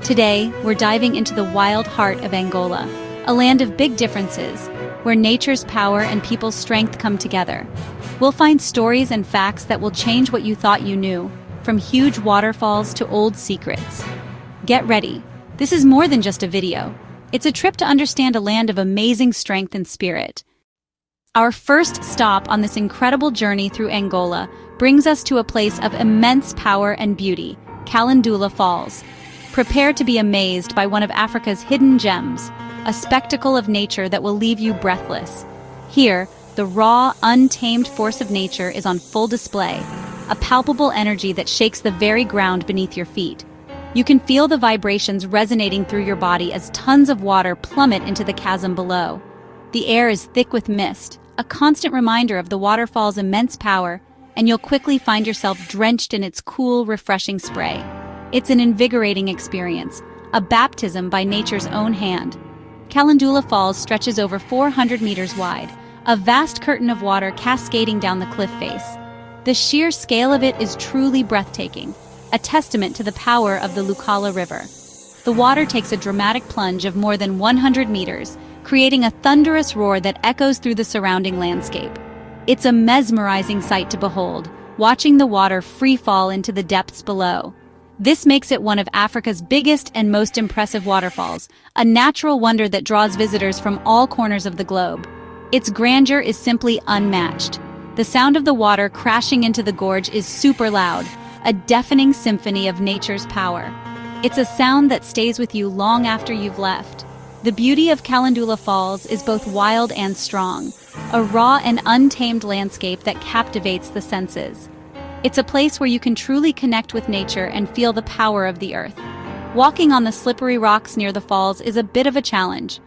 Today, we're diving into the wild heart of Angola, a land of big differences, where nature's power and people's strength come together. We'll find stories and facts that will change what you thought you knew, from huge waterfalls to old secrets. Get ready. This is more than just a video. It's a trip to understand a land of amazing strength and spirit. Our first stop on this incredible journey through Angola brings us to a place of immense power and beauty, Kalandula Falls. Prepare to be amazed by one of Africa's hidden gems, a spectacle of nature that will leave you breathless. Here, the raw, untamed force of nature is on full display, a palpable energy that shakes the very ground beneath your feet. You can feel the vibrations resonating through your body as tons of water plummet into the chasm below. The air is thick with mist, a constant reminder of the waterfall's immense power, and you'll quickly find yourself drenched in its cool, refreshing spray. It's an invigorating experience, a baptism by nature's own hand. Kalandula Falls stretches over 400 meters wide, a vast curtain of water cascading down the cliff face. The sheer scale of it is truly breathtaking, a testament to the power of the Luanda River. The water takes a dramatic plunge of more than 100 meters, creating a thunderous roar that echoes through the surrounding landscape. It's a mesmerizing sight to behold, watching the water free fall into the depths below. This makes it one of Africa's biggest and most impressive waterfalls, a natural wonder that draws visitors from all corners of the globe. Its grandeur is simply unmatched. The sound of the water crashing into the gorge is super loud, a deafening symphony of nature's power. It's a sound that stays with you long after you've left. The beauty of Kalandula Falls is both wild and strong, a raw and untamed landscape that captivates the senses. It's a place where you can truly connect with nature and feel the power of the earth. Walking on the slippery rocks near the falls is a bit of a challenge.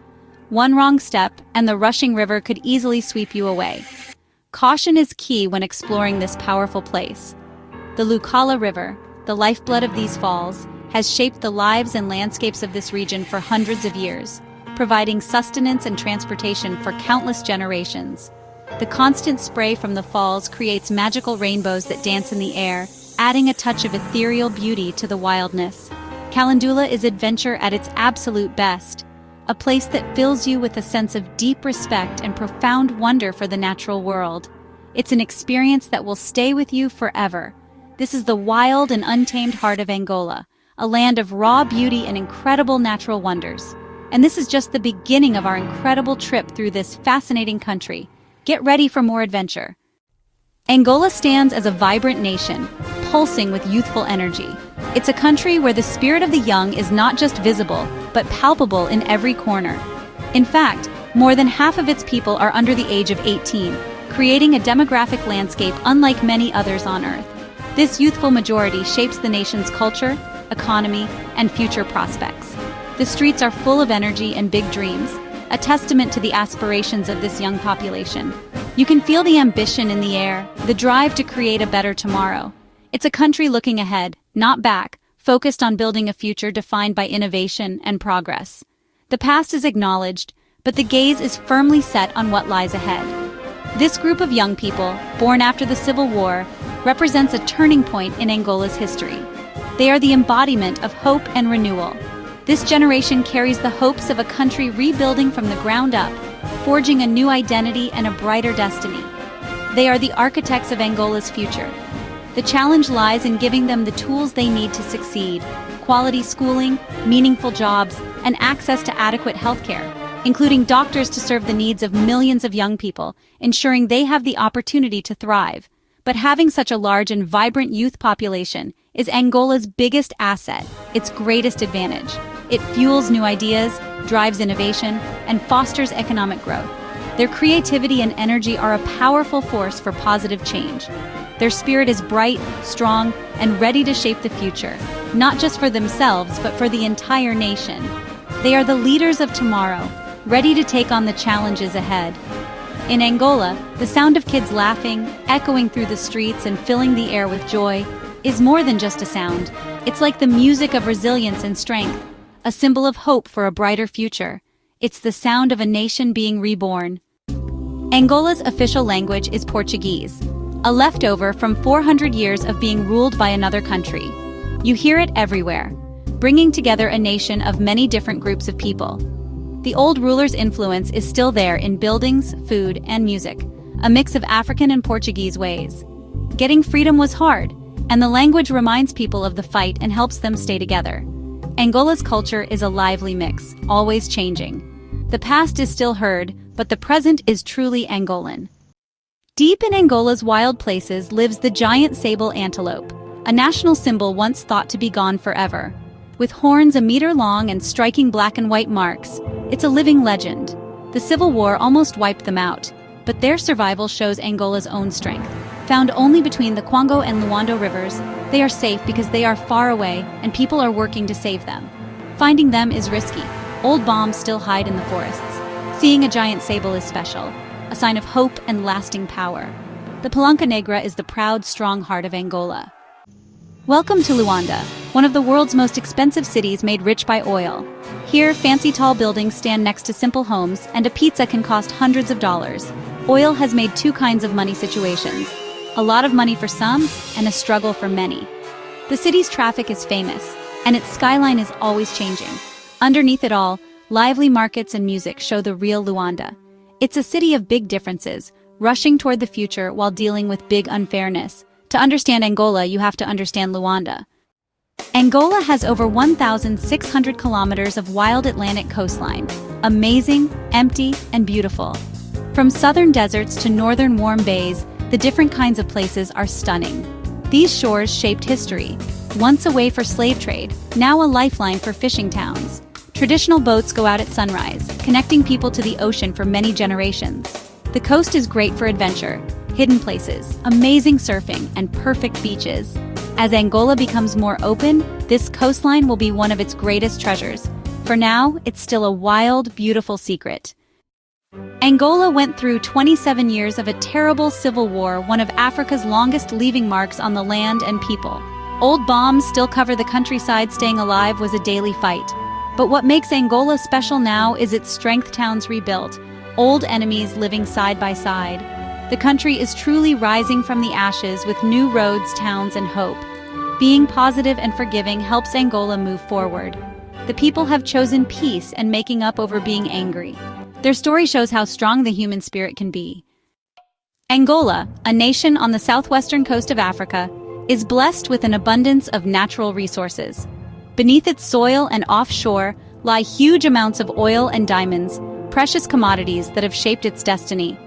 One wrong step, and the rushing river could easily sweep you away. Caution is key when exploring this powerful place. The Luanda River, the lifeblood of these falls, has shaped the lives and landscapes of this region for hundreds of years, providing sustenance and transportation for countless generations. The constant spray from the falls creates magical rainbows that dance in the air, adding a touch of ethereal beauty to the wildness. Kalandula is adventure at its absolute best, a place that fills you with a sense of deep respect and profound wonder for the natural world. It's an experience that will stay with you forever. This is the wild and untamed heart of Angola, a land of raw beauty and incredible natural wonders. And this is just the beginning of our incredible trip through this fascinating country. Get ready for more adventure. Angola stands as a vibrant nation, pulsing with youthful energy. It's a country where the spirit of the young is not just visible, but palpable in every corner. In fact, more than half of its people are under the age of 18, creating a demographic landscape unlike many others on Earth. This youthful majority shapes the nation's culture, economy, and future prospects. The streets are full of energy and big dreams, a testament to the aspirations of this young population. You can feel the ambition in the air, the drive to create a better tomorrow. It's a country looking ahead, not back, focused on building a future defined by innovation and progress. The past is acknowledged, but the gaze is firmly set on what lies ahead. This group of young people, born after the Civil War, represents a turning point in Angola's history. They are the embodiment of hope and renewal. This generation carries the hopes of a country rebuilding from the ground up, forging a new identity and a brighter destiny. They are the architects of Angola's future. The challenge lies in giving them the tools they need to succeed: quality schooling, meaningful jobs, and access to adequate healthcare, including doctors to serve the needs of millions of young people, ensuring they have the opportunity to thrive. But having such a large and vibrant youth population is Angola's biggest asset, its greatest advantage. It fuels new ideas, drives innovation, and fosters economic growth. Their creativity and energy are a powerful force for positive change. Their spirit is bright, strong, and ready to shape the future, not just for themselves, but for the entire nation. They are the leaders of tomorrow, ready to take on the challenges ahead. In Angola, the sound of kids laughing, echoing through the streets and filling the air with joy, is more than just a sound. It's like the music of resilience and strength, a symbol of hope for a brighter future. It's the sound of a nation being reborn. Angola's official language is Portuguese, a leftover from 400 years of being ruled by another country. You hear it everywhere. bringing together a nation of many different groups of people. The old ruler's influence is still there in buildings, food, and music, a mix of African and Portuguese ways. Getting freedom was hard, and the language reminds people of the fight and helps them stay together. Angola's culture is a lively mix, always changing. The past is still heard, but the present is truly Angolan. Deep in Angola's wild places lives the giant sable antelope, a national symbol once thought to be gone forever. With horns a meter long and striking black and white marks, it's a living legend. The Civil War almost wiped them out, but their survival shows Angola's own strength. Found only between the Okavango and Luanda rivers, they are safe because they are far away and people are working to save them. Finding them is risky. Old bombs still hide in the forests. Seeing a giant sable is special, a sign of hope and lasting power. The Palanca Negra is the proud, strong heart of Angola. Welcome to Luanda, one of the world's most expensive cities made rich by oil. Here, fancy tall buildings stand next to simple homes, and a pizza can cost hundreds of dollars. Oil has made two kinds of money situations: a lot of money for some, and a struggle for many. The city's traffic is famous, and its skyline is always changing. Underneath it all, lively markets and music show the real Luanda. It's a city of big differences, rushing toward the future while dealing with big unfairness. To understand Angola, you have to understand Luanda. Angola has over 1,600 kilometers of wild Atlantic coastline. Amazing, empty, and beautiful. From southern deserts to northern warm bays, the different kinds of places are stunning. These shores shaped history. Once a way for slave trade, now a lifeline for fishing towns. Traditional boats go out at sunrise, connecting people to the ocean for many generations. The coast is great for adventure, hidden places, amazing surfing, and perfect beaches. As Angola becomes more open, this coastline will be one of its greatest treasures. For now, it's still a wild, beautiful secret. Angola went through 27 years of a terrible civil war, one of Africa's longest, leaving marks on the land and people. Old bombs still cover the countryside. Staying alive was a daily fight. But what makes Angola special now is its strength. Towns rebuilt, old enemies living side by side. The country is truly rising from the ashes with new roads, towns, and hope. Being positive and forgiving helps Angola move forward. The people have chosen peace and making up over being angry. Their story shows how strong the human spirit can be. Angola, a nation on the southwestern coast of Africa, is blessed with an abundance of natural resources. Beneath its soil and offshore lie huge amounts of oil and diamonds, precious commodities that have shaped its destiny.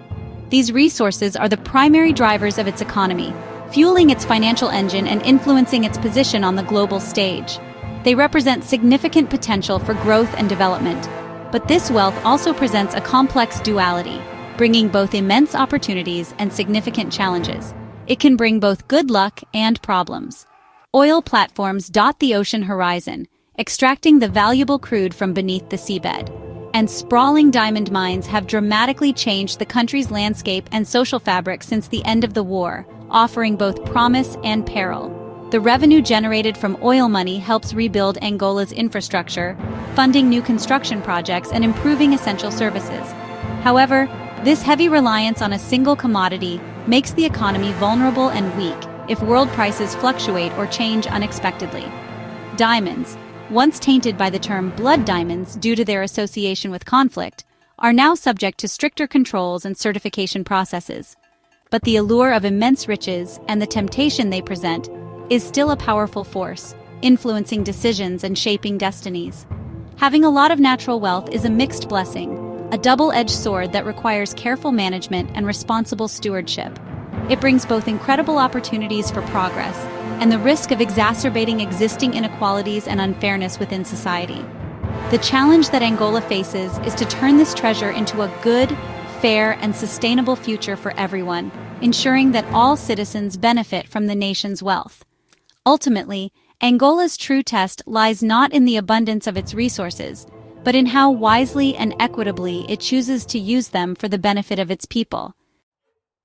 These resources are the primary drivers of its economy, fueling its financial engine and influencing its position on the global stage. They represent significant potential for growth and development. But this wealth also presents a complex duality, bringing both immense opportunities and significant challenges. It can bring both good luck and problems. Oil platforms dot the ocean horizon, extracting the valuable crude from beneath the seabed. And sprawling diamond mines have dramatically changed the country's landscape and social fabric since the end of the war, offering both promise and peril. The revenue generated from oil money helps rebuild Angola's infrastructure, funding new construction projects and improving essential services. However, this heavy reliance on a single commodity makes the economy vulnerable and weak if world prices fluctuate or change unexpectedly. Diamonds, once tainted by the term blood diamonds due to their association with conflict, are now subject to stricter controls and certification processes. But the allure of immense riches and the temptation they present is still a powerful force, influencing decisions and shaping destinies. Having a lot of natural wealth is a mixed blessing, a double-edged sword that requires careful management and responsible stewardship. It brings both incredible opportunities for progress and the risk of exacerbating existing inequalities and unfairness within society. The challenge that Angola faces is to turn this treasure into a good, fair, and sustainable future for everyone, ensuring that all citizens benefit from the nation's wealth. Ultimately, Angola's true test lies not in the abundance of its resources, but in how wisely and equitably it chooses to use them for the benefit of its people.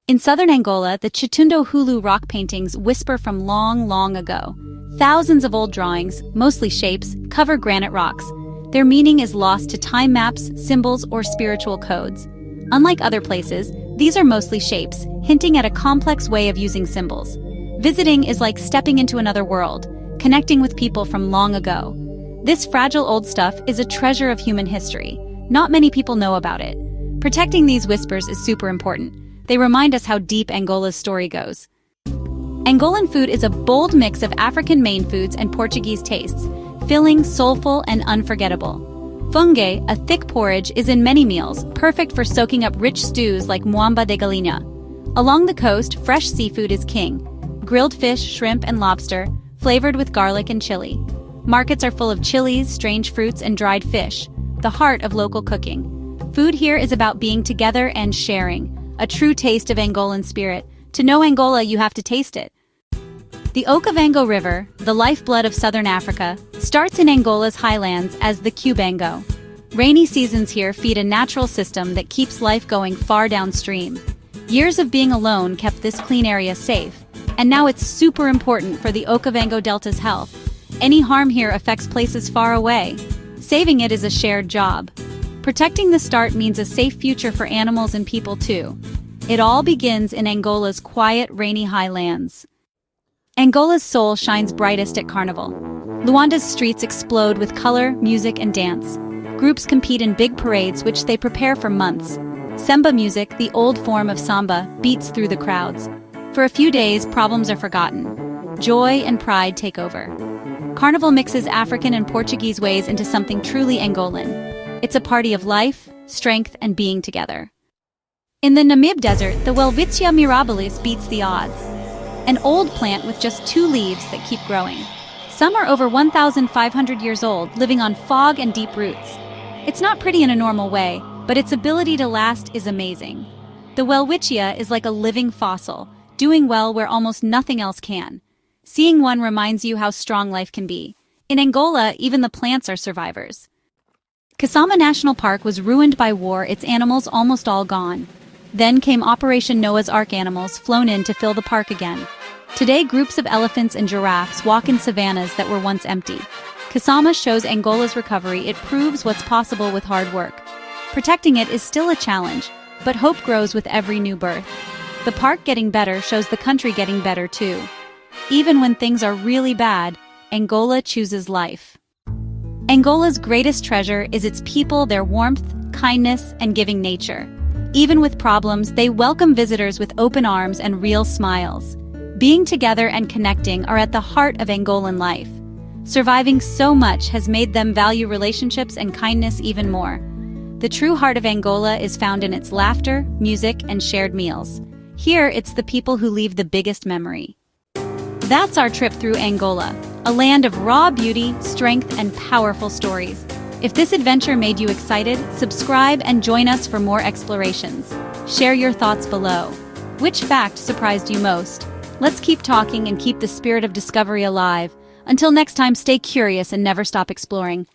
In southern Angola, the Chitundo Hulu rock paintings whisper from long, long ago. Thousands of old drawings, mostly shapes, cover granite rocks. Their meaning is lost to time maps, symbols, or spiritual codes. Unlike other places, these are mostly shapes, hinting at a complex way of using symbols. Visiting is like stepping into another world, connecting with people from long ago. This fragile old stuff is a treasure of human history. Not many people know about it. Protecting these whispers is super important. They remind us how deep Angola's story goes. Angolan food is a bold mix of African main foods and Portuguese tastes, filling, soulful, and unforgettable. Fungue, a thick porridge, is in many meals, perfect for soaking up rich stews like muamba de galinha. Along the coast, fresh seafood is king. Grilled fish, shrimp, and lobster, flavored with garlic and chili. Markets are full of chilies, strange fruits, and dried fish, the heart of local cooking. Food here is about being together and sharing, a true taste of Angolan spirit. To know Angola, you have to taste it. The Okavango River, the lifeblood of southern Africa, starts in Angola's highlands as the Cubango. Rainy seasons here feed a natural system that keeps life going far downstream. Years of being alone kept this clean area safe, and now it's super important for the Okavango Delta's health. Any harm here affects places far away. Saving it is a shared job. Protecting the start means a safe future for animals and people too. It all begins in Angola's quiet, rainy highlands. Angola's soul shines brightest at Carnival. Luanda's streets explode with color, music, and dance. Groups compete in big parades which they prepare for months. Semba music, the old form of samba, beats through the crowds. For a few days, problems are forgotten. Joy and pride take over. Carnival mixes African and Portuguese ways into something truly Angolan. It's a party of life, strength, and being together. In the Namib Desert, the Welwitschia mirabilis beats the odds. An old plant with just 2 leaves that keep growing. Some are over 1,500 years old, living on fog and deep roots. It's not pretty in a normal way, but its ability to last is amazing. The Welwitschia is like a living fossil, doing well where almost nothing else can. Seeing one reminds you how strong life can be. In Angola, even the plants are survivors. Kasama National Park was ruined by war, its animals almost all gone. Then came Operation Noah's Ark animals flown in to fill the park again. Today, groups of elephants and giraffes walk in savannas that were once empty. Kasama shows Angola's recovery. It proves what's possible with hard work. Protecting it is still a challenge, but hope grows with every new birth. The park getting better shows the country getting better too. Even when things are really bad, Angola chooses life. Angola's greatest treasure is its people, their warmth, kindness, and giving nature. Even with problems, they welcome visitors with open arms and real smiles. Being together and connecting are at the heart of Angolan life. Surviving so much has made them value relationships and kindness even more. The true heart of Angola is found in its laughter, music, and shared meals. Here, it's the people who leave the biggest memory. That's our trip through Angola, a land of raw beauty, strength, and powerful stories. If this adventure made you excited, subscribe and join us for more explorations. Share your thoughts below. Which fact surprised you most? Let's keep talking and keep the spirit of discovery alive. Until next time, stay curious and never stop exploring.